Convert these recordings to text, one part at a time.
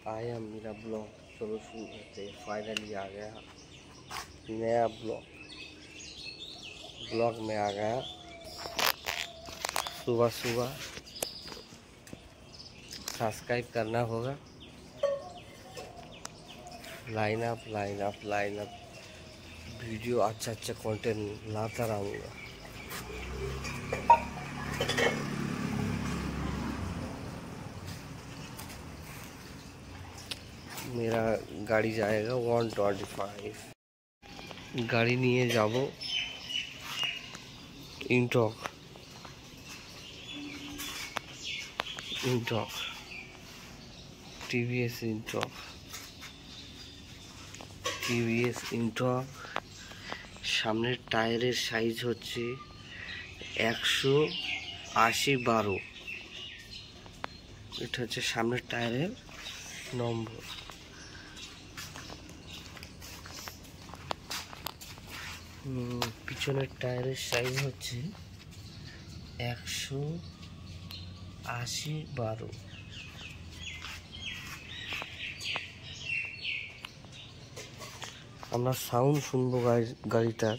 आया मेरा ब्लॉग। चलो शुरू करते हैं। फाइनली आ गया नया ब्लॉग में आ गया। सुबह सुबह सब्सक्राइब करना होगा। लाइन अप वीडियो अच्छा कंटेंट लाता रहूँगा। मेरा गाड़ी जाएगा 125। गाड़ी निये जाबो इंटक टीवीएस इंटक। सामने टायरेर साइज होच्छे 180/12। এটা হচ্ছে সামনের টায়ারের নম্বর। পিছনের টায়ারের সাইজ হচ্ছে 180/12। আমরা সাউন্ড শুনবো গাড়িটার,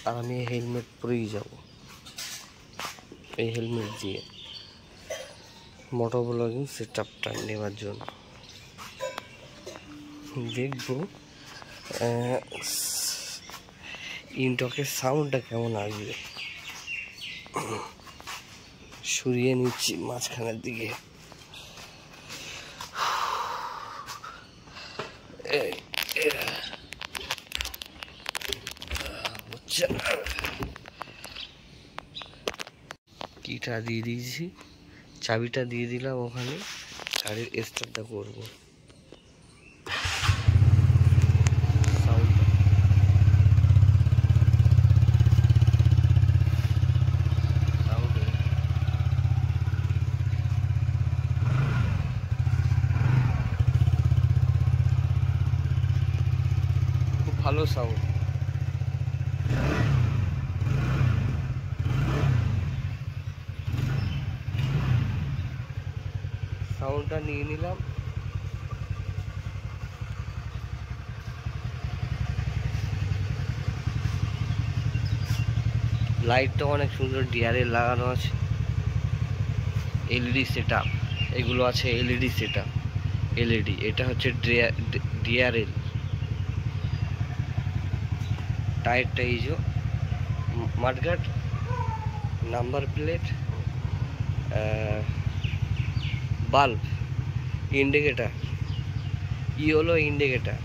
আর আমি হেলমেট পরেই যাব। এই হেলমেট দিয়ে মোটর ব্লগিং সেটআপটা নেওয়ার জন্য দেখবো ইনটকের সাউন্ডটা কেমন আসবে। সরিয়ে নিচ্ছি মাঝখানের দিকে। কিটা দিয়ে দিয়েছি, চাবিটা দিয়ে দিলাম ওখানে। গাড়ির স্টার্টটা করবো। খুব ভালো সাউন্ড। সাউন্ডটা নিয়ে নিলাম। লাইটটা অনেক সুন্দর ডিআরএল লাগানো আছে। এলইডি সেটআপ এগুলো আছে। LED setup LED. এটা হচ্ছে ডিআরএল। টায়ারটা এই যে মাঠঘাট number plate, bulb, indicator, yellow indicator.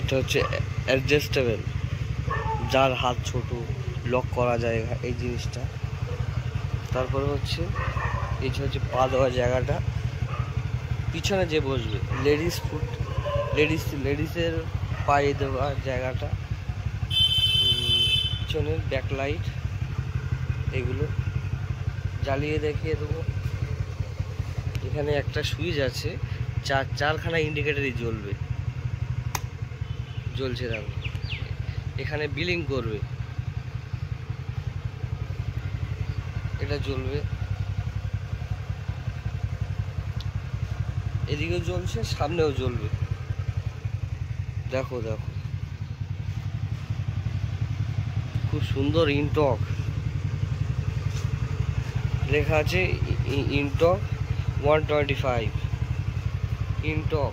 এটা হচ্ছে অ্যাডজাস্টেবল, যার হাত ছোট লক করা যায় এই জিনিসটা। তারপরে হচ্ছে এই হচ্ছে পা দেওয়ার জায়গাটা। পিছনে যে বসবে লেডিসের পায়ে দেওয়ার জায়গাটা। পিছনের ব্যাকলাইট এগুলো জ্বালিয়ে দেখিয়ে দেবো। এখানে একটা সুইচ আছে, চারখানা ইন্ডিকেটারই জ্বলছে দেখো। এখানে বিলিং করবে, এটা জ্বলবে। এদিকেও জ্বলছে, সামনেও জ্বলবে। দেখো খুব সুন্দর ইনটক লেখা আছে। ইনটক 125 ইনটক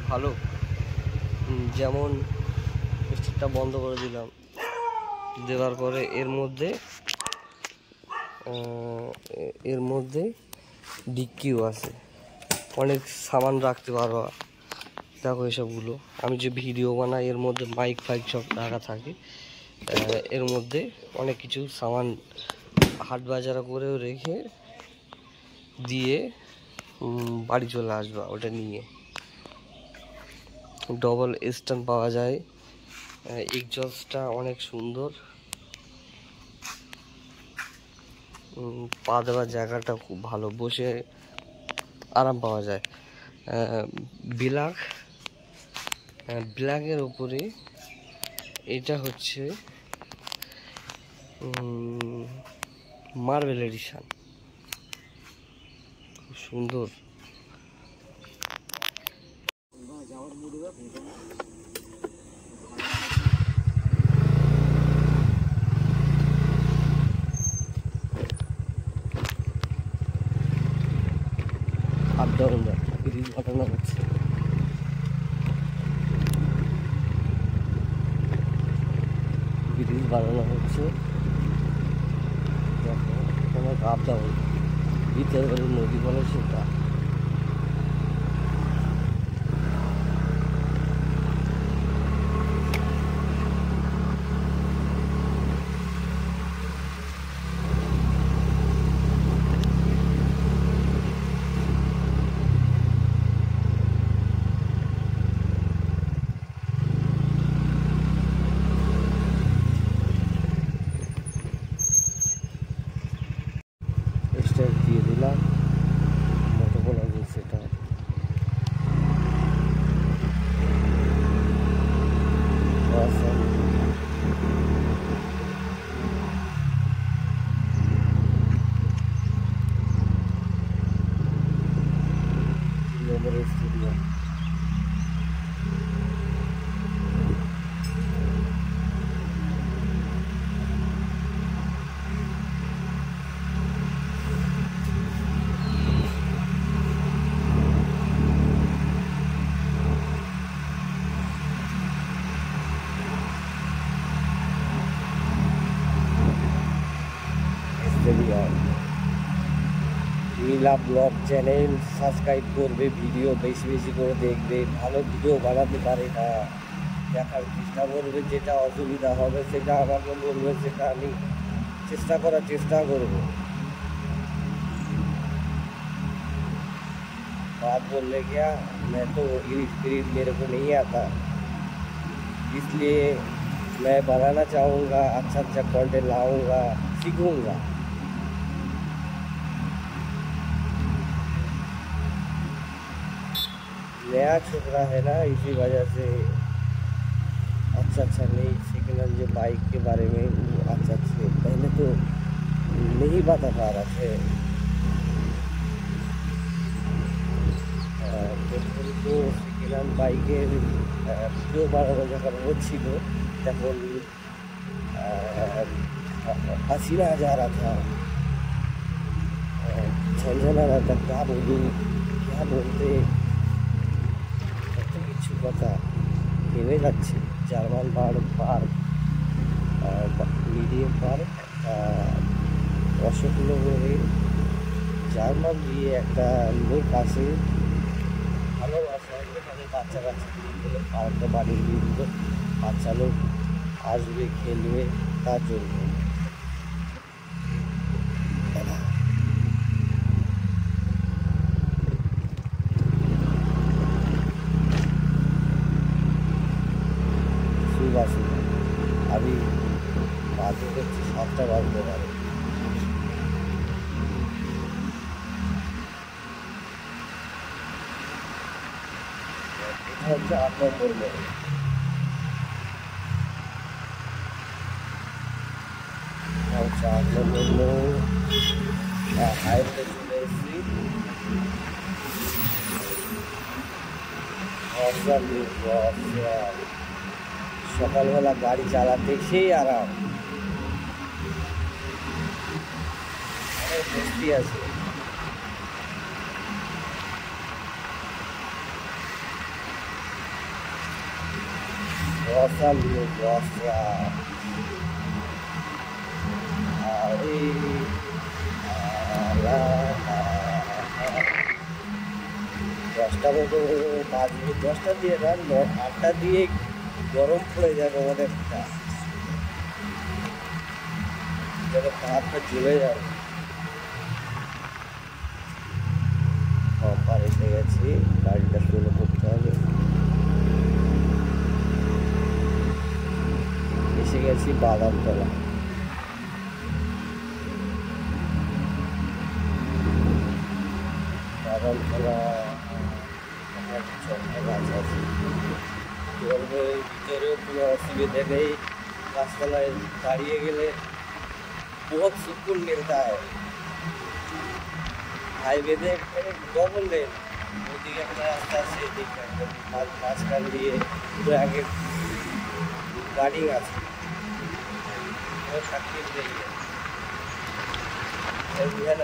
ভালো। যেমন স্টারটা বন্ধ করে দিলাম, দেওয়ার পরে এর মধ্যে ডিক্কিও আছে। অনেক সামান রাখতে পারবা। দেখো এসবগুলো আমি যে ভিডিও বানাই এর মধ্যে মাইক ফাইক সব রাখা থাকে। এর মধ্যে অনেক কিছু সামান হাট বাজার করেও রেখে দিয়ে বাড়ি চলে আসবা ওটা নিয়ে। ডবল স্ট্যান্ড পাওয়া যায়। এক্সজস্টটা অনেক সুন্দর। পা দেওয়ার জায়গাটা খুব ভালো, বসে আরাম পাওয়া যায়। ব্ল্যাকের উপরে এটা হচ্ছে মার্বেল এডিশন, খুব সুন্দর। আপ ডাউন ব্রিজ বানানো হচ্ছে। ব্রিজ বানানো হচ্ছে, দেখো এখানে আপ ডাউন, ভিতরে নদী বলে সেটা। স্টাইল দিয়ে দিলাম, মতো বলা যায় সেটা। স্টুডিও মিলা ব্লগ চ্যানেল সাবস্ক্রাইব করবে, ভিডিও বেশি বেশি করে দেখবে। ভালো ভিডিও বানাতে পারে না, দেখার চেষ্টা করবে, যেটা অসুবিধা হবে সেটা আমাকে বলবে, সেটা আমি করার চেষ্টা করব। बात बोलने क्या, मैं तो स्क्रीन मेरे को नहीं आता, इसलिए मैं बनाना चाहूँगा, अच्छा अच्छा कंटेंट लाऊंगा, सीखूँगा। नया छोकरा है ना, इसी वजह से अच्छा नहीं सीखना। जो बाइक के बारे में अच्छा पहले तो नहीं बता पा रहे थे। তো সেকেন্ড বাইকের ভিডিও বানানো যখন হচ্ছিল তখন हसीना जा रहा था, झंझना रहा था, क्या बोलूँ क्या बोलते, কত কিছু কথা ভেবে যাচ্ছে। জার্মান পার্ক, মিডিয়াম পার্ক, অশোকনগরে জার্মান দিয়ে একটা লোক আছে, ভালোবাসা তাদের বাচ্চা কাচ্চা পার্কটা বানিয়ে দিয়ে দিল, বাচ্চা লোক আসবে খেলবে তার জন্য। सुबह अभी बात करছি 7টা বাজতে পারে। এটা হচ্ছে 8 নম্বর মোড়। হচ্ছে 8 নম্বর মোড়, হাইওয়ে চলে এসেছি। সকালবেলা গাড়ি চালাতে সেই আরাম, অনেক বৃষ্টি আছে। বর্ষা বর্ষা দশটা মতো বাজবে, 10টা দিয়ে না 8টা দিয়ে গরম পড়ে যাবে অনেকটা, যেন হাতটা জ্বলে যাবে। পাম্পার এসে গেছি, গাড়িটা শুরু করতে হবে। এসে গেছি বাদামতলা। বাদামতলা গাছ আছে, ভিতরেও কোনো অসুবিধা নেই। গাছতলায় দাঁড়িয়ে গেলে बहुत सुकून मिलता है। हाईवे दे डबल लेन ওদিকে একটা রাস্তা আছে, এদিকে মাঝখান দিয়ে পুরো আগে গাড়ি আছে,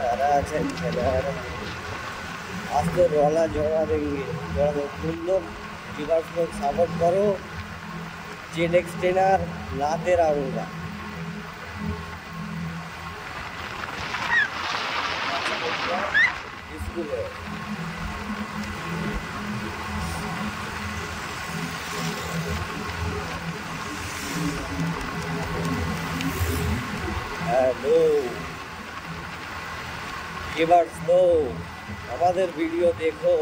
हरा आज तो रोला जोड़ा देंगे, तुम लोग रिवर्स लोग सपोर्ट करो, जेड एक्सटेनर लाते रहूँगा। स्कूल है हेलो ভিউয়ার্স লো, আমাদের ভিডিও দেখো,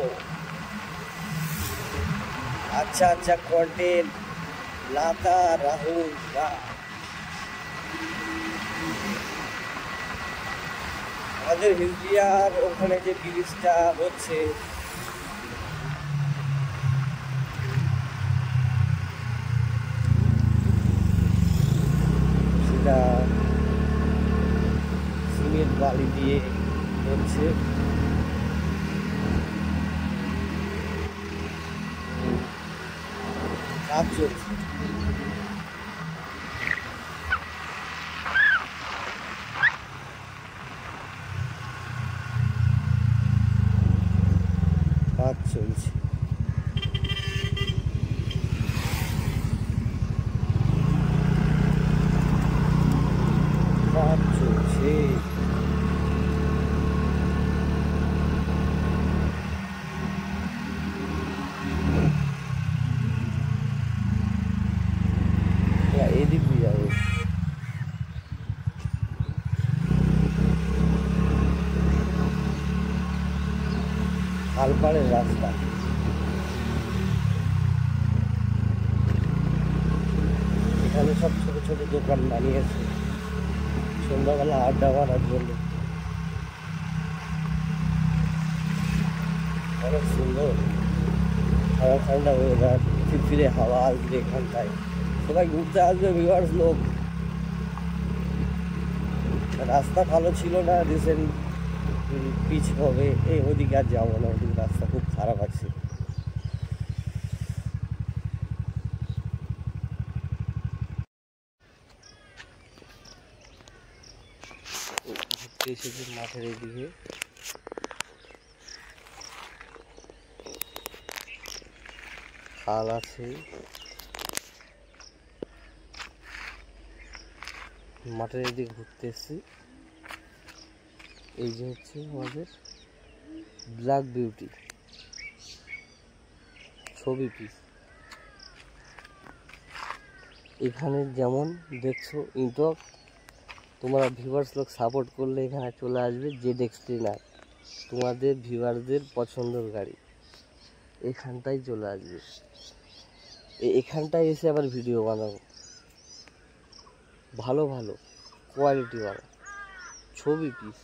अच्छा अच्छा कंटेंट लाता रहूँगा। আমাদের হিলদিয়ার ওখানে যে ব্রিজটা হচ্ছে সেটা সিমেন্ট বালি দিয়ে হচ্ছে। কাজ চলছে। কাজ চলছে। কাজ চলছে। এদিক দিয়ে যাবে। খালপাড়ের রাস্তা, এখানে সব ছোট ছোট দোকান বানিয়েছে সন্ধ্যাবেলা আড্ডা মারার জন্য। অনেক সুন্দর, ঠান্ডা ঠান্ডা ওয়েদার, ফিরফিরে হাওয়া আসবে এখানটায়, সবাই ঘুরতে আসবে ভিউয়ার্স লোক। রাস্তা ভালো ছিল না, রিসেন্ট পিচ হবে, এই ওদিকে আর যাবো না, ওদিকে রাস্তা খুব খারাপ আছে। এসেছি মাঠের এদিকে, খাল আছে, মাঠের এদিকে ঘুরতে এসেছি। এই যে হচ্ছে আমাদের ব্ল্যাক বিউটি ছবি পিস। এখানে যেমন দেখছো ইন্টক, তোমরা ভিউয়ার্স লোক সাপোর্ট করলে এখানে চলে আসবে জেড এক্সটেনার, তোমাদের ভিউয়ারদের পছন্দের গাড়ি এখানটাই চলে আসবে। এখানটায় এসে আবার ভিডিও বানাবো, ভালো ভালো क्वालिटी ছবি পিস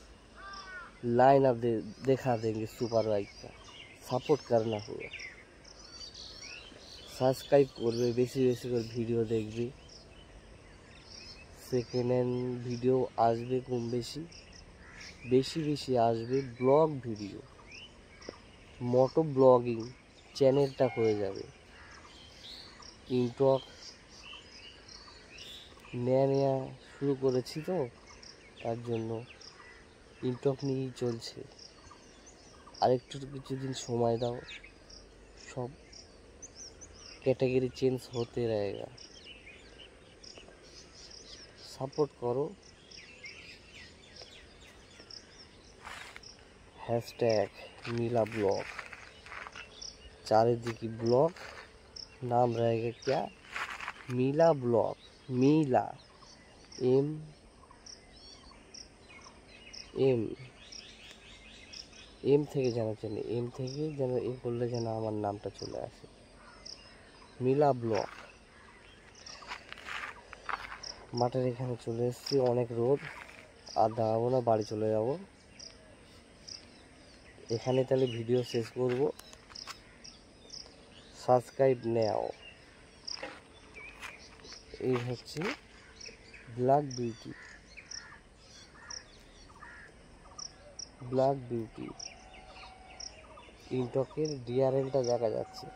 लाइन आप देखा देंगे। सुपर बाइक का सपोर्ट करना होगा, सब्सक्राइब করবে, বেশি বেশি করে ভিডিও দেখবে। সেকেন্ড হ্যান্ড ভিডিও আসবে কম বেশি, বেশি বেশি আসবে ব্লগ ভিডিও, মোটো ব্লগিং চ্যানেলটা হয়ে যাবে। ইনটক নেয়া শুরু করেছি তো, তার জন্য ইনটক নিয়েই চলছে। আরেকটু কিছুদিন সময় দাও, सब कैटेगरी चेंज होते रहेगा। सपोर्ट करो, हैशटैग मीला ब्लॉग, चारिदिकी ब्लॉग नाम रहेगा क्या, मीला ब्लॉग। मीला एम एम एम থেকে জানা চাই, এম থেকে যেন এ করলে যেন আমার নামটা চলে আসে, मीला ब्लॉग। মাঠের এখানে চলে এসেছি, অনেক রোদ, আর দাঁড়াবো না, বাড়ি চলে যাব। এখানে তাহলে ভিডিও শেষ করব। সাবস্ক্রাইব নাও। এই হচ্ছে ব্ল্যাক বিউটি। ব্ল্যাক বিউটি ইনটকের ডিআরএলটা দেখা যাচ্ছে।